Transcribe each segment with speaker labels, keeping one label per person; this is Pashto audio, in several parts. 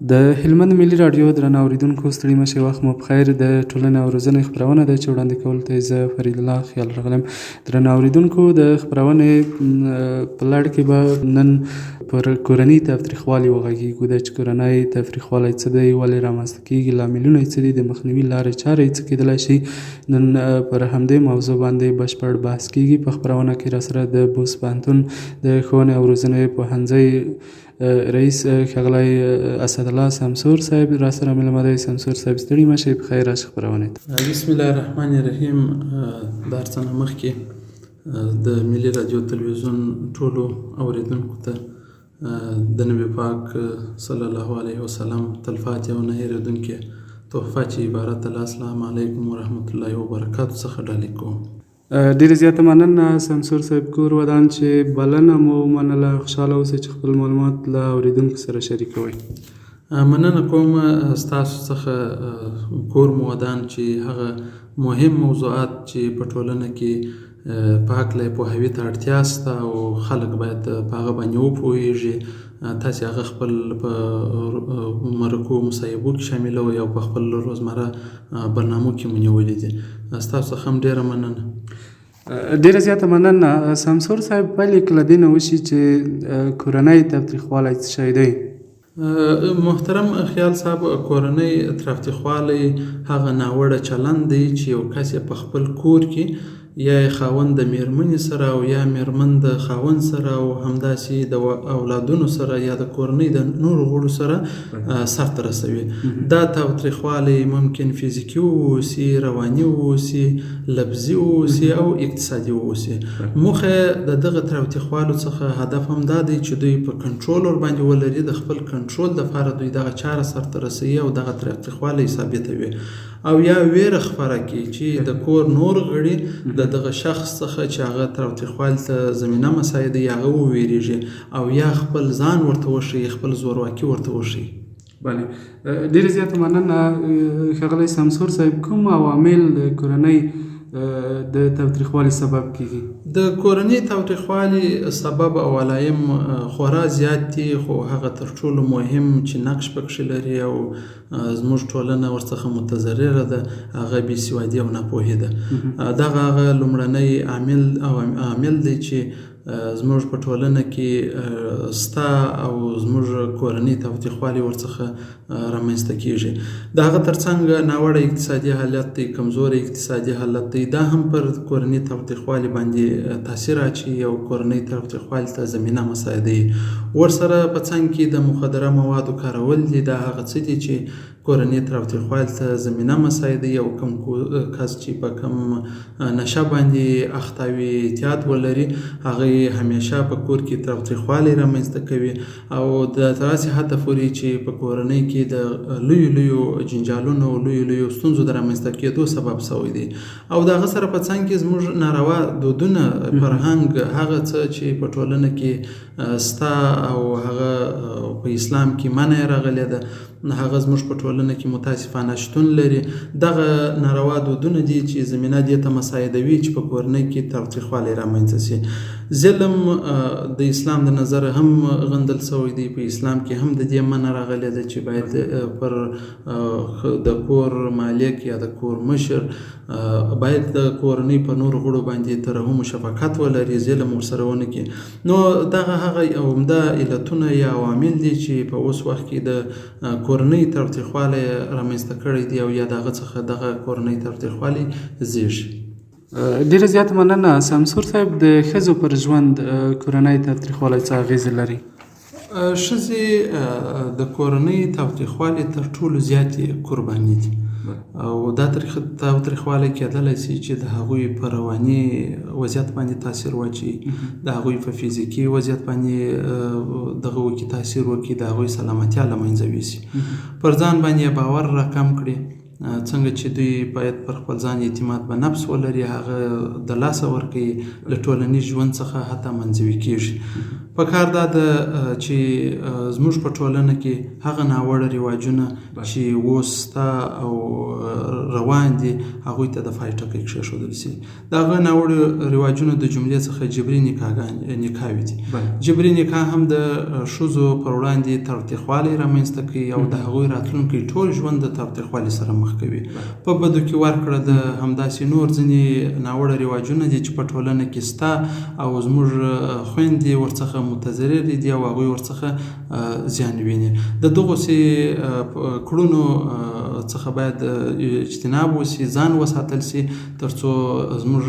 Speaker 1: د هلمند ملي راډیو درنو اوریدونکو ستړي مه شئ، وخت مو پخیر. د ټولنې او روزنې خپرونه ده چې وړاندې کولو ته یې زه فرید الله خیال راغلم. درنو اوریدونکو، د خپرونې په لړ کې به نن پر کورني تاوتریخوالي وغږیږو. د چې کورنی تاوتریخوالی څه دی، ولې رامنځته کېږي، لاملونه یې څه دي، د مخنیوي لارې چارې یې څه کېدلی شي. نن پر همدې موضوع باندې بشپړ بحث کېږي. په خپرونه کې راسره د بوس پوهنتون د ښوونې او روزنې پوهنځی رئیس ښاغلی اسدالله سمسور صاحب راسره مېلمه دی. سمسور صاحب ستړي مه شئ، په خیر راشئ خپرونې ته.
Speaker 2: بسم الله الرحمن الرحیم. د هر څه نه مخکې د ملي راډیو تلویزیون ټولو اوریدونکو ته د نبي پاک صلی الله علیه وسلم تلفاتې او نه هېرېدونکې تحفه چې عبارت ده له السلام علیکم ورحمت الله وبرکاتو څخه ډالۍ کوم.
Speaker 1: ډېره زیاته مننه سمسور صاحب، کور ودان چې بلنه مو ومنله. خوشحاله اوسئ چې خپل معلومات له اوریدونکو سره شریکوئ.
Speaker 2: مننه کوم ستاسو څخه کور مو ودان چې هغه مهم موضوعات چې په ټولنه کې په هکله یې پوهاوي ته اړتیا شته او خلک باید په هغه باندې وپوهېږي. تاسې هغه خپل په مرکو مصاحبو کې شاملوئ او په خپل روزمره برنامو کې مو نیولي دي. ستاسو څخه هم ډېره مننه.
Speaker 1: ډېره زیاته مننه سمسور صاحب. پیل یې که له دې نه وشي چې کورنی تاوتریخوالی څه شی دی؟
Speaker 2: محترم خیال صاحب، کورنی تاوتریخوالی هغه ناوړه چلند دی چې یو کس یې په خپل کور کې یا خاوند د میرمنې سره او یا میرمن د خاوند سره او همداسې د اولادونو سره یا د کورنۍ د نورو غړو سره سرته رسوي. دا تاوتریخوالی ممکن فزیکي واوسي، رواني واوسي، لفظي واوسي او اقتصادي واوسي. موخه د دغه تاوتریخوالو څخه هدف هم دا دی چې دوی په کنټرول ورباندې ولري. د خپل کنټرول دپاره دوی دغه چاره سرته رسوي او دغه تاوتریخوالی ثابتوي او یا ویره خپره کړي چې د کور نور غړي د دغه شخص څخه چې هغه تاوتریخوالي ته زمینه مساعده یې هغه وویریږي او یا خپل ځان ورته وښیي، خپل زورواکي ورته وښیي.
Speaker 1: بله، ډېره زیاته مننه ښاغلی سمسور صاحب. کوم عوامل د کورنۍ د تاوتریخوالي سبب کېږي؟
Speaker 2: د کورنۍ تاوتریخوالي سبب او علایم خورا زیات دي، خو هغه تر ټولو مهم چې نقش پکښې لري او زموږ ټولنه ورڅخه متضرره ده هغه بېسوادي او ناپوهي ده. دغه هغه لومړنی عامل دی چې زموږ په ټولنه کې ستا او زموږ کورنۍ تاوتریخوالی ورڅخه رامنځته کېږي. د هغه ترڅنګ ناوړه اقتصادي حالت دی، کمزوری اقتصادي حالت دی، دا هم پر کورنۍ تاوتریخوالي باندې تاثیر اچوي او کورنۍ تاوتریخوالي ته زمینه مساعدوي. ورسره په څنګ کې د مخدره موادو کارول دي. دا هغه څه دي چې کورنۍ تاوتریخوالي ته زمینه مساعدوي او کوم کس چې په کوم نشه باندې اخته وي، اعتیاد ولري، هغه همیشه په کور کې تاوتریخوالی رامنځته کوي او د داسې حده پورې چې په کورنۍ کې د لویو جنجالونو او لویو ستونزو د رامنځته کېدو سبب شوی دی. او د هغه سره په څنګ کې زموږ ناروا دودونه، فرهنګ، هغه څه چې په ټولنه کې ستا او هغه په اسلام کې منع راغلی ده، هغه زموږ په ټولنه کې متاسفانه شتون لري. دغه ناروا دودونه دي چې زمینه دې ته مساعدوي چې په کورنۍ کې تاوتریخوالی رامنځته شي. ظلم د اسلام د نظره هم غندل شوی دی. په اسلام کې هم د دې منع راغلی ده چې باید پر د کور مالک یا د کور مشر باید د کورنۍ په نورو غړو باندې ترحم و شفقت ولري، ظلم ورسره ونه کړي. نو دغه هغه عمده علتونه یا عوامل دي چې په اوس وخت کې د کورنۍ تاوتریخوالی رامنځته کړی دی او یا د هغه څخه دغه کورنۍ تاوتریخوالی زیږي.
Speaker 1: ډېره زیاته مننه سمسور صاحب. د ښځو پر ژوند کورنۍ تاوتریخوالی څه اغېزې لري؟
Speaker 2: ښځې د کورنۍ تاوتریخوالي تر ټولو زیاتې قرباني دي او دا تاوتریخوالی کېدلی شي چې د هغوی په رواني وضعیت باندې تاثیر واچوي، د هغوی په فزیکي وضعیت باندې دغه وکړي تاثیر وکړي، د هغوی سلامتیا له منځه یوسي، پر ځان باندې باور راکم کړي څنګه چې دوی باید پر خپل ځان اعتماد به نفس ولري، هغه د لاسه ورکوي، له ټولنیز ژوند څخه حتی منزوي کېږي. په کار دا ده چې زموږ په ټولنه کې هغه ناوړه رواجونه چې اوس شته او روان دي هغوی ته د پای ټکی کېښودل شي. د هغه ناوړه رواجونو د جملې څخه جبري نکاحوې دي. جبري نکاح هم د ښځو پر وړاندې تاوتریخوالی رامنځته کوي او د هغوی راتلونکی ټول ژوند د تاوتریخوالي سره مخ کوي. په بدو کې ورکړه د همداسې نور ځینې ناوړه رواجونه دي چې په ټولنه کې شته او زموږ خویندې ورڅخه متضررې دي او هغوی ورڅخه زیان ویني. د دغسې کړنو څخه باید اجتناب وشي، ځان وساتل شي، تر څو زموږ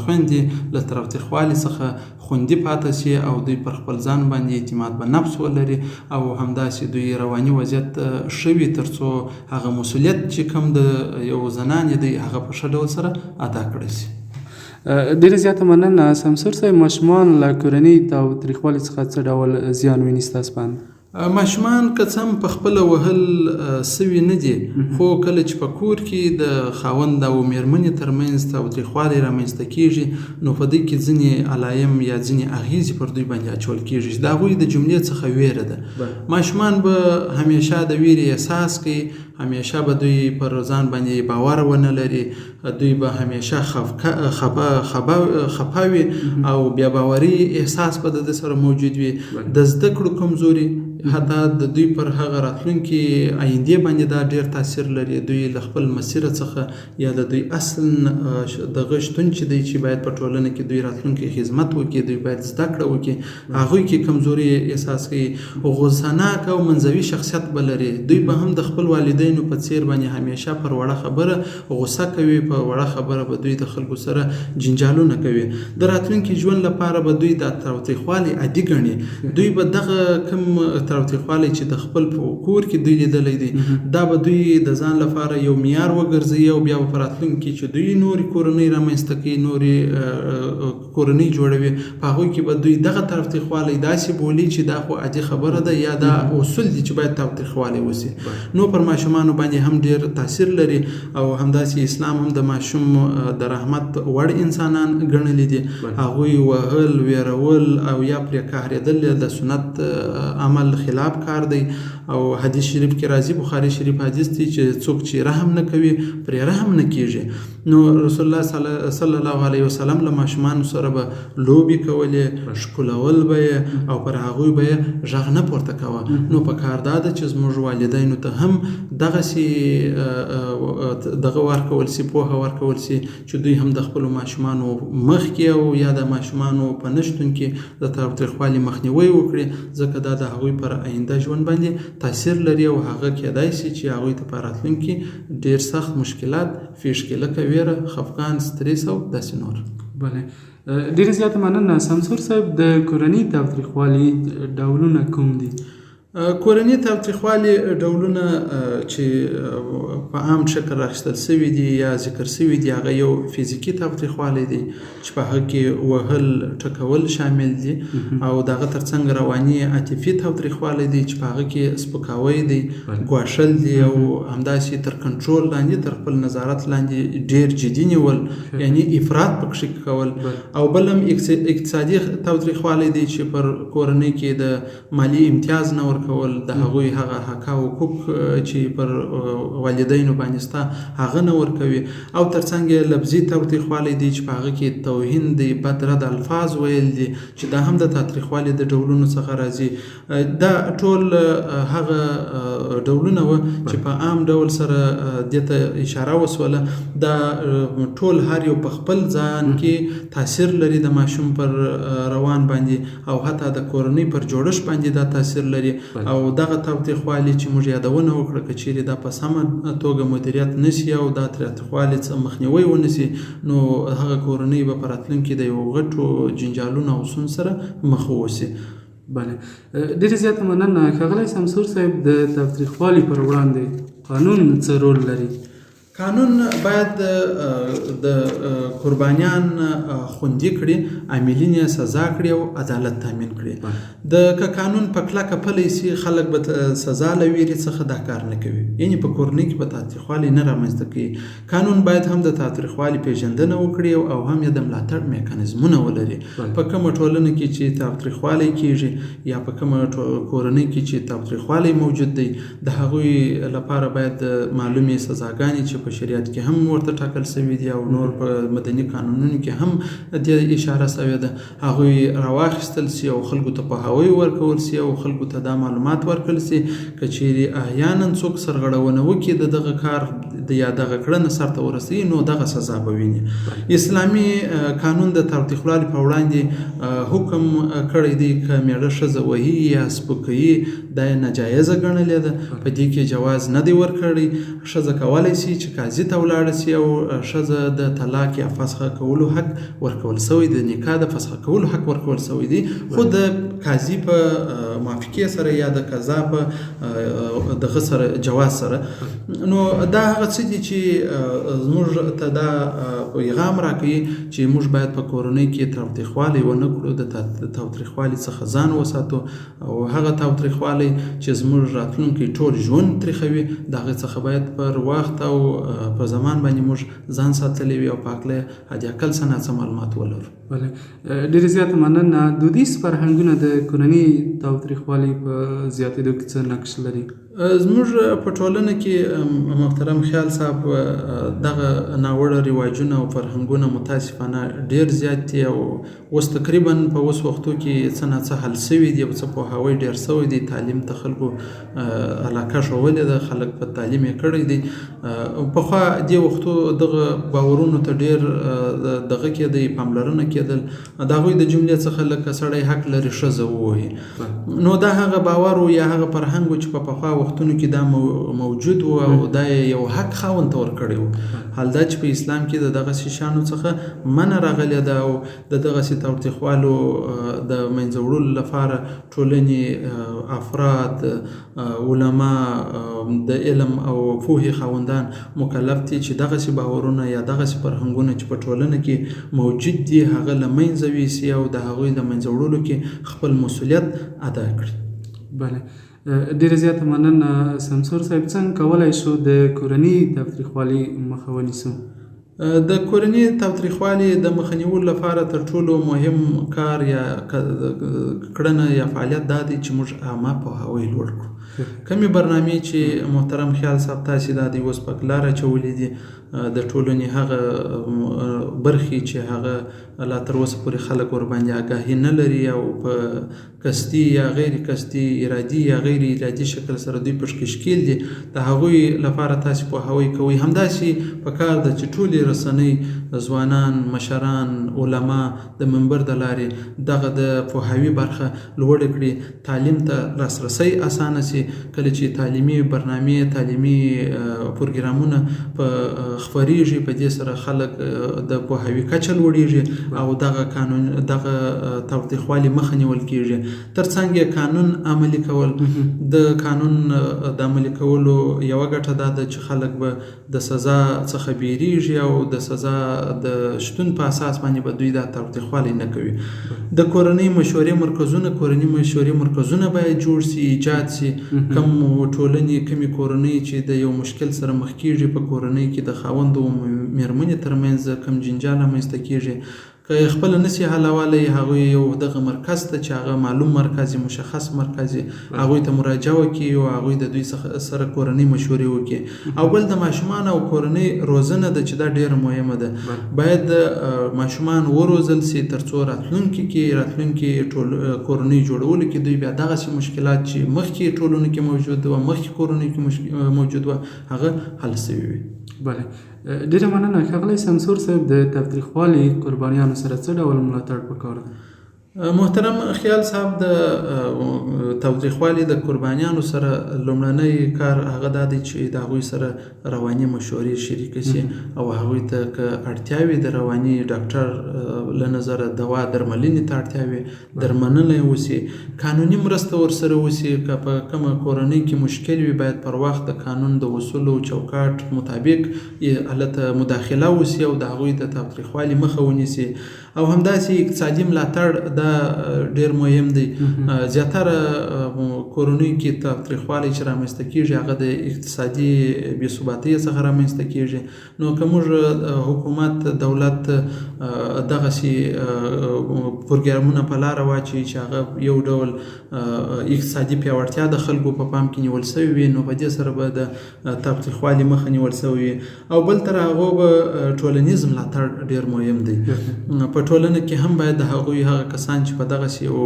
Speaker 2: خویندې له تاوتریخوالي څخه خوندي پاتې شي او دوی پر خپل ځان باندې اعتماد به نفس ولري او همداسې دوی رواني وضعیت ښه وي تر څو هغه مسؤلیت چې کوم د یو زنانې دی هغه په ښه ډول سره ادا کړی شي.
Speaker 1: ډېره زیاته مننه سمسور صاحب. ماشومان له کورني تاوتریخوالي څخه څه ډول زیان ویني ستاسو په اند؟
Speaker 2: ماشومان که څه هم په خپله وهل سوي نه دي، خو کله چې په کور کې د خاوند او مېرمنې ترمنځ تاوتریخوالی رامنځته کېږي نو په دې کې ځینې علایم یا ځینې اغیزې پر دوی باندې اچول کېږي چې د هغوی د جملې څخه ویره ده. ماشومان به همیشه د ویرې احساس کوي، همیشه به دوی پر ځان باندې باور ونه لري، دوی به همیشه خفه وي او بیا باوري احساس به د سره موجود وي. د زده کړو کمزوري حتی د دوی پر هغه راتلونکي آیندې باندې دا ډېر تاثیر لري. دوی له خپل مسیره څخه یا د دوی اصل دغه شتون چې دی چې باید په ټولنه کې دوی راتلونکي خدمت وکړي، دوی باید زده کړه وکړي، هغوی کې کمزوري احساس کوي. غوسهناک او منزوي شخصیت به لري. دوی به هم د خپل والدینو په څیر باندې همیشه پر وړه خبره غوسه کوي، په وړه خبره به دوی د خلکو سره جنجالونه کوي. د راتلونکي ژوند لپاره به دوی د تاوتریخوالي عادي ګڼي. دوی به دغه کوم تاوتریخوالی چې د خپل کور کې دوی لیدلی دی دا به دوی د ځان لپاره یو معیار وګرځوي او بیا په راتلونکي کې چې دوی نورې کورنۍ رامنځته کوي، نورې کورنۍ جوړوي، په هغوی کې به دوی دغه تاوتریخوالی داسې بولي چې دا خو عادي خبره ده یا دا اصول دي چې باید تاوتریخوالی وشي. نو پر ماشومانو باندې هم ډېر تاثیر لري او همداسې اسلام هم د ماشوم د رحمت وړ انسانان ګڼلي دي. هغوی وهل، ویرول او یا پرې قهرېدل د سنت عمل خلاف کار دی او حدیث شریف کې راځي، بخاري شریف حدیث دی چې څوک چې رحم نه کوي پرې رحم نه کېږي. نو رسول الله صلی الله علیه وسلم له ماشومانو سره به لوبې کولې، ښکلول به یې او پر هغوی به یې غږ نه پورته کوه. نو په کار دا ده چې زموږ والدینو ته هم دغسې دغه ورکول شي، پوهه ورکول شي چې دوی هم د خپلو ماشومانو مخکې او یا د ماشومانو په نشتون کې د تاوتریخوالي مخنیوی وکړي، ځکه دا د هغوی پر آینده ژوند باندې تاثیر لري او هغه کېدای شي چې هغوی ته په راتلونکي ډېر سخت مشکلات پیښ کړي، لکه ویره، خفګان، سترس او داسې نور.
Speaker 1: بله، ډېره زیاته مننه سمسور صاحب. د کورني تاوتریخوالي ډولونه کوم دي؟
Speaker 2: کورني تاوتریخوالي ډولونه چې په عام شکل راخیستل شوي دي یا ذکر شوي دي هغه یو فزیکي تاوتریخوالی دی چې په هغه کې وهل، ټکول شامل دي او دغه ترڅنګ رواني عاطفي تاوتریخوالی دی چې په هغه کې سپکاوی دی، ګواښل دی او همداسې تر کنټرول لاندې، تر خپل نظارت لاندې ډېر جدي نیول، یعنی افراط پکښې کول. او بل هم اقتصادي تاوتریخوالی دی چې پر کورنۍ کې د مالی امتیاز نه ورکول، د هغوی هغه حق او حقوق چې پر والدینو باندې شته هغه نه ورکوي. او ترڅنګ لفظي تاوتریخوالی دی چې په هغه کې توهین دی، بد رد الفاظ ویل دي چې دا هم د تاوتریخوالي د ډولونو څخه راځي. دا ټول هغه ډولونه وه چې په عام ډول سره دې ته اشاره وسوله. دا ټول هر یو په خپل ځان کې تاثیر لري د ماشوم پر روان باندې او حتی د کورنۍ پر جوړښت باندې دا تاثیر لري. او دغه تاوتریخوالي چې موږ یادونه وکړه که چیرې دا په سمه توګه مدیریت نشي او دا تاوتریخوالي مخنیوی ونشي نو هغه کورنۍ به په راتلونکي د یو غټو جنجالونو او ستونزو سره مخ واوسي.
Speaker 1: بله، ډېرې زیاته مننه ښاغلی سمسور صاحب. د تاوتریخوالي پر وړاندې قانون څه رول لري؟
Speaker 2: قانون باید د قربانیان خوندي کړي، عاملین یې سزا کړي او عدالت تامین کړي. که قانون په کلکه پلی سي خلک به سزا له ویرې څخه دا کار نه کوي، یعنې په کورنۍ کې به تاوتریخوالی نه رامنځته کوي. قانون باید هم د تاوتریخوالي پیژندنه وکړي او هم یې د ملاتړ میکانیزمونه ولري. په کومه ټولنه کې چې تاوتریخوالی کیږي یا په کومه کورنۍ کې چې تاوتریخوالی موجود دی، د هغوی لپاره باید معلومې سزاګانې چې په شریعت کې هم ورته ټاکل شوي دي او نور په مدني قانونونو کې هم د اشاره شوې ده، هغوی راواخیستل سي او خلکو ته پوهاوی ورکول سي او خلکو ته دا معلومات ورکړل سي که چیرې احیانا څوک سرغړونه وکړي د دغه کار یا دغه کړنه سرته ورسوي نو دغه سزا به ویني. اسلامي قانون د تاوتریخوالي په وړاندې حکم کړی دی که میړه ښځه وهي یا سپکوي دا یې ناجایزه ګڼلې ده، په دې کې جواز نه دی ورکړی. ښځه کولی سي چې قاضي ته ولاړه سي او ښځه د طلاق یا فسخه کولو حق ورکول سوی دی، د نکاح د فسخه کولو حق ورکول سوی دی، خو د قاضي په موافقې سره یا د قضا په دغه سره جواز سره. نو دا هغه څه دي چې زموږ ته دا پیغام راکوي چې موږ باید په کورنۍ کې تاوتریخوالی ونه کړو، د تاوتریخوالي څخه ځان وساتو او هغه تاوتریخوالی چې زموږ راتلونکی ټول ژوند تریخوي د هغې څخه باید پر وخت او په زمان باندې موږ ځان ساتلی وي او په هکله حد اقل څه ناڅه معلومات ولرو.
Speaker 1: بله، ډېرې زیاته مننه. دودیز فرهنګونه د کورني تاوتریخوالي په زیاتېدو کې څه نقش لري؟
Speaker 2: زموږ په ټولنه کې محترم خیال صاحب دغه ناوړه رواجونه او فرهنګونه متاسفانه ډېر زیات دي او اوس تقریبا په اوس وختو کې څه ناڅه حل سوي دي، څه پوهاوی ډېر سوی دی، تعلیم ته خلکو علاقه ښولې ده، خلک په تعلیم یې کړی دی. پخوا دې وختو دغه باورونو ته ډېر دغه کېدی، پاملرنه کېدل د هغوی د جملې څخه لکه سړی حق لري ښځه ووهي. نو دا هغه باور و یا هغه فرهنګ و چې په پخوا وختونو کې دا موجود و او دا یو حق خاوند ته ورکړی و. حال دا چې په اسلام کې د دغسې شیانو څخه منع راغلې ده او د دغسې تاوتریخوالو د منځه وړلو لپاره ټولنې، افراد، علما، د علم او پوهې خاوندان مکلف دي چې دغسې باورونه یا دغسې فرهنګونه چې په ټولنه کې موجود دي هغه له منځه ویسي او د هغوی د منځه وړلو کې خپل مسؤلیت ادا کړي.
Speaker 1: بله، ډېره زیاته مننه. سمسور صاحب، څنګه کولی شو د کورني تاوتریخوالي مخه ونیسو؟
Speaker 2: د کورني تاوتریخوالي د مخه نیولو لپاره تر ټولو مهم کار یا کړنه یا فعالیت دا دی چې موږ عامه پوهاوی لوړ کړو. کمې برنامې چې محترم خیال صاحب تاسې دا دی اوس په لاره اچولې دي د ټولنې هغه برخې چې هغه لا تر اوسه پورې خلک ورباندې آګاهي نه لري او په قصدي یا غیر قصدي، ارادي یا غیر ارادي شکل سره دوی پکې ښکیل دي، د هغوی لپاره تاسې پوهاوی کوئ. همداسې پکار ده چې ټولې رسنۍ، ځوانان، مشران، علما د منبر د لارې دغه د پوهاوي برخه لوړه کړي، تعلیم ته لاسرسی اسانه سي. کله چې تعلیمي برنامې، تعلیمي پروګرامونه په خپریږي په دې سره خلک د پوهاوي کچه لوړیږي او دغه تاوتریخوالي مخه نیول کیږي. ترڅنګ قانون عملي کول، د قانون د عملي کولو یوه ګټه دا ده چې خلک به د سزا څخه بیریږي او د سزا د شتون په اساس باندې به دوی دا تاوتریخوالی نه کوي. د کورنۍ مشورې مرکزونه، کورنۍ مشورې مرکزونه باید جوړ سي، ایجاد سي. کم ټولنې، کمې کورنۍ چې د یو مشکل سره مخ کیږي، په کورنۍ کې د خاوند او میرمنې ترمنځ کم جنجال رامنځته کیږي، که خپل نسی حلولی هغوی یو دغه مرکز ته چې هغه معلوم مرکز، مشخص مرکز، هغوی ته مراجعه وکړي او هغوی د دوی سره کورنۍ مشورې وکړي. او بل د ماشومان او کورنۍ روزنه ده چې دا ډیره مهمه ده. باید ماشومان وروزل سي ترڅو راتلونکي کورنۍ جوړولو کې دوی بیا دغسې مشکلات چې مخکې ټولنو کې موجود و، مخکې کورنۍ کې موجود و، هغه حل سوي وي.
Speaker 1: بله، ډېره مننه. ښاغلی سمسور صاحب، د تاوتریخوالي قربانیانو سره څه ډول ملاتړ پکار دی؟
Speaker 2: محترم خیال صاحب د تاوتریخوالي د قربانیانو سره لومړنی کار هغه دا دی چې د هغوی سره رواني مشورې شریکه شي او هغوی ته که اړتیا وي د رواني ډاکټر له نظره دوا درملنې ته اړتیا وي درملنه یې وشي قانوني مرسته ورسره وشي که په کومه کورنۍ کې مشکل وي باید پر وخت د قانون د اصولو چوکاټ مطابق هلته مداخله وشي او د هغوی د تاوتریخوالي مخه ونیسي او همداسې اقتصادي ملاتړ دا ډیر مهم دی زیاتره کورنیو کې تاوتریخوالی چې رامنځته کیږي هغه د اقتصادي بې ثباتۍ څخه رامنځته کیږي نو که موږ حکومت دولت دغسې پروګرامونه په لاره واچوي چې هغه یو ډول اقتصادي پیاوړتیا د خلکو په پام کې نیول سوی وي نو په دې سره به د تاوتریخوالي مخه نیول سوی وي او بل تر هغو به ټولنیز ملاتړ ډیر مهم دی په ټولنه کې هم باید د هغوی هغه کسان چې په دغسې یو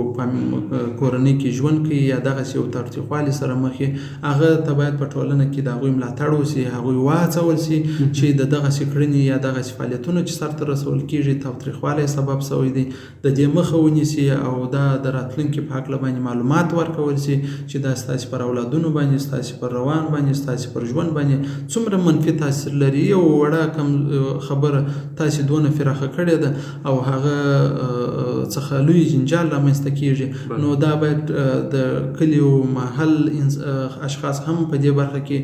Speaker 2: کورنۍ کې ژوند کوي یا دغسې یو تاوتریخوالي سره مخ یې هغه ته باید په ټولنه کې د هغوی ملاتړ وشي هغوی وهڅول شي چې د دغسې کړنې یا دغسې فعالیتونو چې سرته رسول کېږي تاوتریخوالی سبب شوی دی د دې مخه ونیسي او دا د راتلونکي په هکله باندې معلومات ورکول شي چې دا ستاسې پر اولادونو باندې ستاسې پر روان باندې ستاسې پر ژوند باندې څومره منفي تاثیر لري یو وړه کم خبره تاسې دونه فراخه کړې ده او هغه څخه لوی جنجال رامنځته کیږي نو دا باید د کلیو محل اشخاص هم په دې برخه کې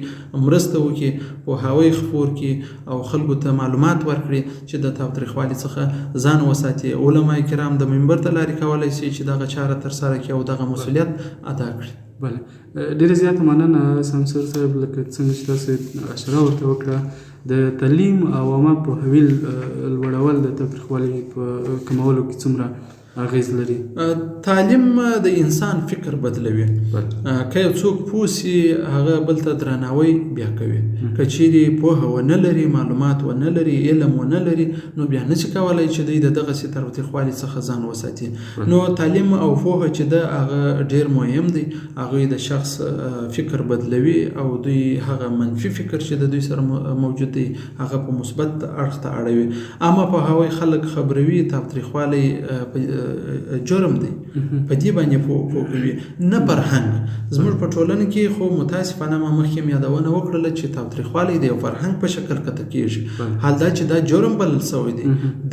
Speaker 2: مرسته وکړي پوهاوی خپور کړي او خلکو ته معلومات ورکړي چې د تاوتریخوالي څخه ځان وساتي علما کرام د منبر ته لارې کولی شي چې دغه چاره ترسره کړي او دغه مسؤلیت ادا کړي
Speaker 1: بله ډېره زیاته مننه سمسور صاحب لکه څنګه چې تاسو اشاره ورته وکړه د تعلیم او عامه پوهاوي لوړول د تاوتریخوالي په کمولو کې څومره اغیز لري
Speaker 2: تعلیم د انسان فکر بدلوي که یو څوک پوه سي هغه بل ته درناوی بیا کوي که چیرې پوهه ونه لري معلومات ونه لري علم ونه لري نو بیا نشي کولی چې دوی د دغسې تاوتریخوالي څخه ځان وساتي نو تعلیم او پوهه چې ده هغه ډیر مهم دی هغوی د شخص فکر بدلوي او دوی هغه منفي فکر چې د دوی سره موجود دی هغه په مثبت اړخ ته اړوي عامه پوهاوی خلک خبروي تاوتریخوالی جرم دی په دې باندې پوه کوي نه فرهنګ زموږ په ټولنه کې خو متاسفانه ما مخکې یادونه وکړله چې تاوتریخوالی د یو فرهنګ په شکل کته کېږي حال دا چې دا جرم بلل سوی دی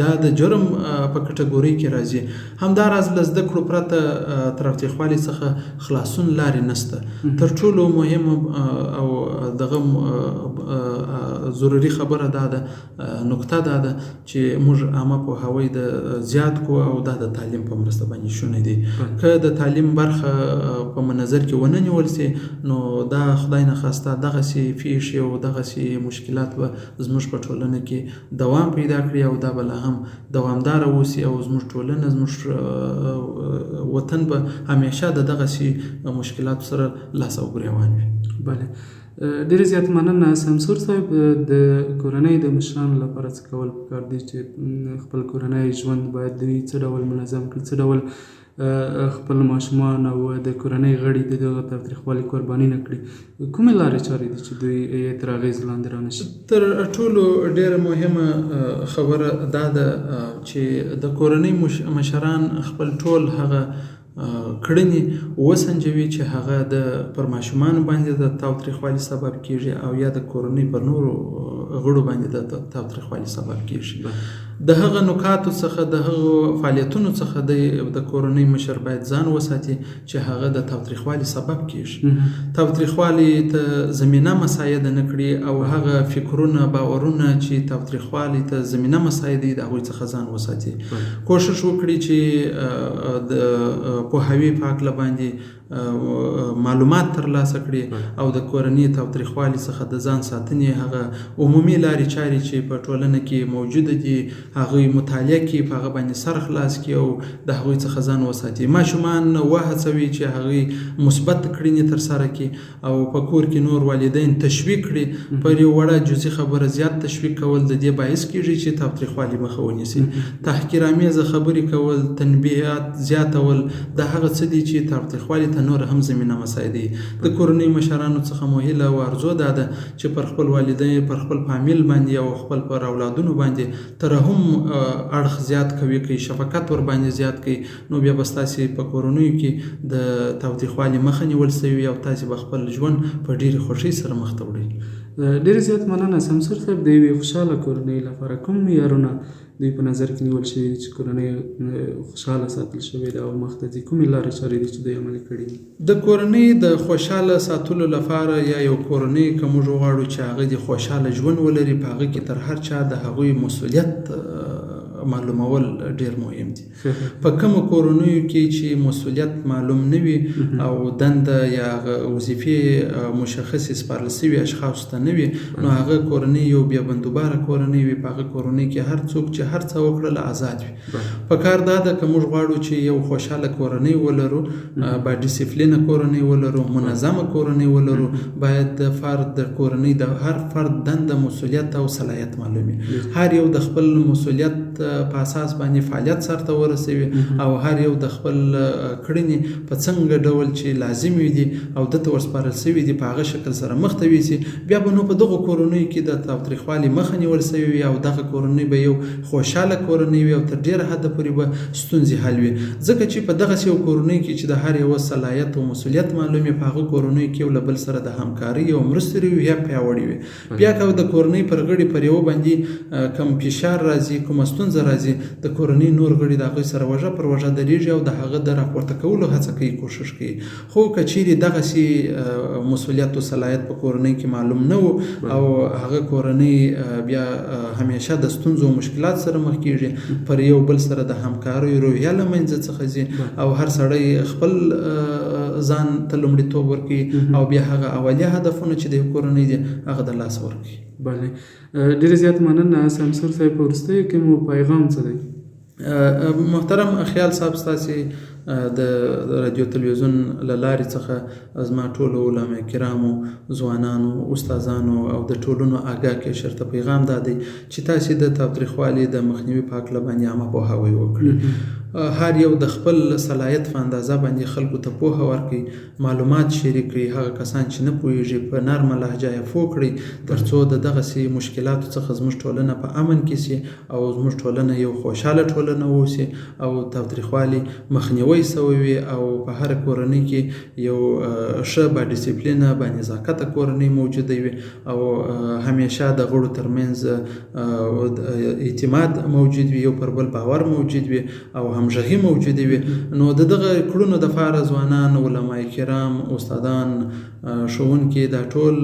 Speaker 2: دا د جرم په کټګورۍ کې راځي همداراز له زده کړو پرته تاوتریخوالي څخه خلاصون لارې نشته تر ټولو مهم او دغه ضروري خبره دا ده نکته دا ده چې موږ عامه پوهاوی د زیات کو او دا د تعلیم په مرسته باندې شونې دي که د تعلیم برخه په نظر کې ونه نیول سي نو دا خدای نه خواسته دغسې پیښې او دغسې مشکلات به زموږ په ټولنه کې دوام پیدا کړي او دا به لا هم دوامداره اوسي او زموږ ټولنه زموږ وطن به همیشه د دغسې مشکلاتو سره لاس او ګریوان وي
Speaker 1: بله ډېر زیات مننه سمسور صاحب د کورنۍ د مشرانو لپاره څه کول پکار دي چې خپل کورنۍ ژوند باید دوی څه ډول منظم کړي څه ډول خپل ماشومان او د کورنۍ غړي د دغه تاوتریخوالي قرباني نه کړي کومې لارې چارې دي چې دوی یې تر اغېز لاندې رانشي
Speaker 2: تر ټولو ډېره مهمه خبره دا ده چې د کورنۍ مشران خپل ټول هغه کړنې وسنجوي چې هغه د پر ماشومانو باندې د تاوتریخوالي سبب کیږي او یا د کورنۍ پر نورو غړو باندې د تاوتریخوالي سبب کیږي د هغه نکاتو څخه د هغه فعالیتونو څخه د کورنۍ مشر باید ځان وساتي چې هغه د تاوتریخوالي سبب کیږي تاوتریخوالي ته زمینه مساعده نه کړي او هغه فکرونه باورونه چې تاوتریخوالي ته زمینه مساعده د هغوی څخه ځان وساتي کوشش وکړي چې د پوهاوی په هکله باندې معلومات ترلاسه کړي او د کورنۍ تاوتریخوالي څخه د ځان ساتنې هغه عمومي لارې چارې چې په ټولنه کې موجوده دي هغوی مطالعه کړي په هغه باندې سر خلاص کړي او د هغوی څخه ځان وساتي ماشومان وهڅوي چې هغوی مثبت کړنې ترسره کړي او په کور کې نور والدین تشویق کړي پر یو وړه جزئي خبره زیات تشویق کول د دې باعث کیږي چې تاوتریخوالي مخه ونیسي تحقیرآمیزه خبرې کول تنبیهات زیاتول د هغه څه دي چې تاوتریخوالي ته نور هم زمینه مساعدي د کورنۍ مشرانو څخه مهیله او ارزو دا ده چې پر خپل والدین پر خپل فامیل باندې او خپل پر اولادونو باندې ترحم هم اړخ زیات کوي که شفقت ور باندې زیات کوي نو بیا به ستاسې په کورنیو کې د تاوتریخوالي مخه نیول سوي او تاسې به خپل ژوند په ډېرې خوښۍ سره مخ ته وړئ.
Speaker 1: ډېر زیات مننه سمسور صاحب. د یوې خوشحاله کورنۍ لپاره کوم معیارونه دوی په نظر کې نیول شوي چې کورنۍ خوشحاله ساتل شوې ده او مخ ته ځي؟ کومې لارې چارې دي چې دوی عملي کړي دي؟
Speaker 2: د کورنۍ د خوشحاله ساتلو لپاره یا یو کورنۍ که موږ وغواړو چې هغه د خوشحاله ژوند ولري په هغه کې تر هر چا د هغوی مسؤلیت معلومول ډیر مهم دي. په کومو کورنیو کې چې مسؤلیت معلوم نه وي او دنده یا وظیفې مشخصې سپارل شوي اشخاصو ته نه وي نو هغه کورنۍ یو بیا بندوباره کورنۍ وي. په هغه کورنۍ کې هر څوک چې هر څه وکړل آزاد وي. په کار دا ده که موږ غواړو چې یو خوشحاله کورنۍ ولرو، با ډیسپلینه کورنۍ ولرو، منظمه کورنۍ ولرو، باید د فرد د کورنۍ د هر فرد دنده، مسؤلیت او صلاحیت معلومي. هر یو د خپل مسؤلیت په اساس باندې فعالیت سرته ورسوي او هر یو د خپل کړنې په څنګه ډول چې لازم وي دي او دته ورسپارل شوي دي په هغه شکل سره مخ ته یوسي. بیا به نو په دغه کورنیو کې د تاوتریخوالي مخه نیول شوي وي او دغه کورنۍ به یو خوشحاله کورنۍ وي او تر ډېره حده پورې به ستونزې حل وي. ځکه چې په دغسې یو کورنۍ کې چې د هر یو صلاحیت او مسؤلیت معلوم وي په هغه کورنۍ کې یو له بل سره د همکارۍ او مرستې وي یا پیاوړې وي. بیا که د کورنۍ پر غړي پر یوه باندې کوم فشار راځي، کومه ستونزه راځي، د کورنۍ نور غړي د هغوی سره وژه پر وژه درېږي او د هغه د راپورته کولو هڅه کوي، کوښښ کوي. خو که چیرې دغسې مسؤلیت او صلاحیت په کورنۍ کې معلوم نه و او هغه کورنۍ بیا همیشه د ستونزو او مشکلات سره مخ کېږي، پر یو بل سره د همکارۍ روحیه له منځه څخه ځي او هر سړی خپل ځان ته لومړیتوب ورکوي او بیا هغه اولیه هدفونه چې د کورنۍ دي هغه د لاسه ورکوي.
Speaker 1: بله، ډېر زیات مننه سمسور صاحب. په وروستیو کې مو پیغام څه دی؟
Speaker 2: محترم خیال صاحب، ستاسې د رادیو تلویزیون له لارې څخه زما ټولو علما کرامو، ځوانانو، استادانو او د ټولنو آګاه کې شرطه پیغام دا دی چې تاسې د تاوتریخوالي د مخنیوي په هکله باندې عامه پوهاوی وکړئ. هر یو د خپل صلاحیت په اندازه باندې خلکو ته پوهه ورکړي، معلومات شریک کړي. هغه کسان چې نه پوهېږي په نرمه لهجه یې پوه کړي تر څو د دغسې مشکلاتو څخه زموږ ټولنه په امن کې سي او زموږ ټولنه یو خوشحاله ټولنه واوسي او تاوتریخوالي مخنیوی سوی وي او په هره کورنۍ کې یو ښه با ډیسپلینه، با نزاکته کورنۍ موجوده وي او همیشه د غړو ترمنځ اعتماد موجود وي، یو پر بل باور موجود وي او همغږي موجوده وي. نو د دغه کړنو دپاره ځوانان، علما کرام، استادان، ښوونکي، دا ټول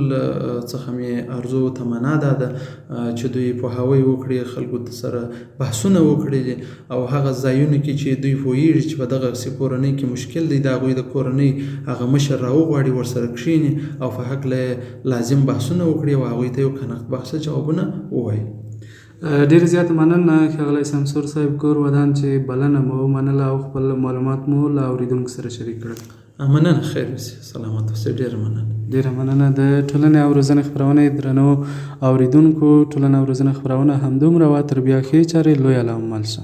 Speaker 2: څخه مې ارزو و تمنا دا ده چې دوی پوهاوی وکړي، خلکو سره بحثونه وکړي او هغه ځایونو کې چې دوی پوهېږي چې په دغسې کورنۍ کې مشکل دی، د هغوی د کورنۍ هغه مشر راوغواړي، ورسره کښېني او په هکله لازم بحثونه وکړي او هغوی ته یو کناقت بخشه جوابونه ووایي.
Speaker 1: ډېر زیات مننه ښاغلی سمسور صاحب، کور ودان چې بلنه مو ومنله او خپل معلومات مو له اورېدونکو سره شریک کړل.
Speaker 2: مننه، خیر اوسې، سلامت اوسې. ډېره مننه.
Speaker 1: ډېره مننه. د ټولنې او روزنې خپرونې درنو اورېدونکو، ټولنه او روزنه خپرونه همدومره وه. تر بیا ښې چارې لویه لامل شه.